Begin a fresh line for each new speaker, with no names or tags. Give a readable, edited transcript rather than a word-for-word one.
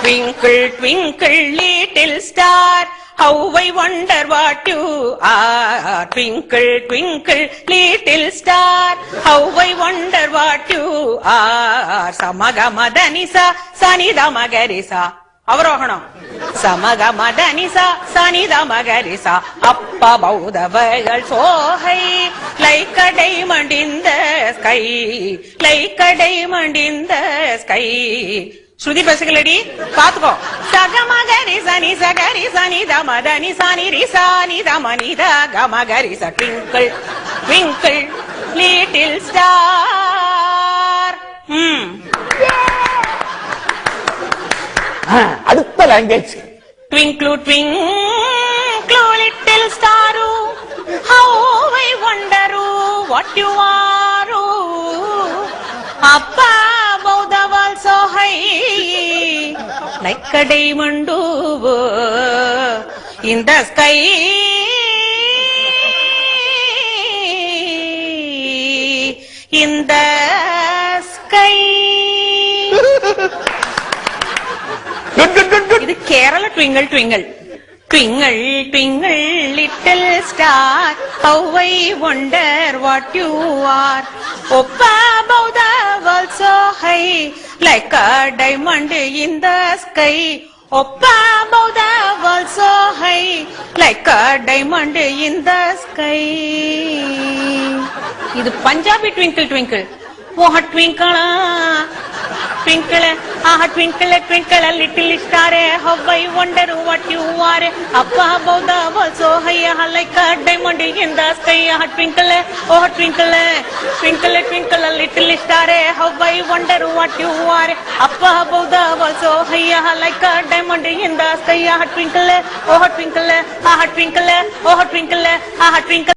Twinkle, twinkle, little star, how I wonder what you are. Twinkle, twinkle, little star, how I wonder what you are. Samagamadhanisa, sanidamagarisa. அவரோகணம் சமகமதனிசா சனிதமகரிசா அப்ப பௌதவர்கள் சோகை like a diamond in the sky, like a diamond in the sky. ஸ்ருதி பேசுகளடி பாத்துக்கோ. சகமகரி சனி சகரி சனி தமதனி சனி ரிசானி தமனித கமகரி ச. Twinkle twinkle little star.
அடுத்த language.
Twinkle, twinkle, little star, how I wonder what you are. Up above the world so high, like a diamond in the sky. In the sky. இது Kerala twinkle twinkle. Twinkle, twinkle, little star, how I wonder what you are. Up above the world so high, like a diamond in the sky. Up above the world so high, like a diamond in the sky. இது Punjabi twinkle twinkle. ஓஹ ட்விங்கிளா twinkle, twinkle, twinkle, little star, how I wonder what you are. Up above the world so high, like a diamond in the sky. Twinkle, oh twinkle, twinkle, twinkle, little star, how I wonder what you are. Up above the world so high, like a diamond in the sky. Twinkle, oh twinkle, twinkle, oh twinkle, twinkle.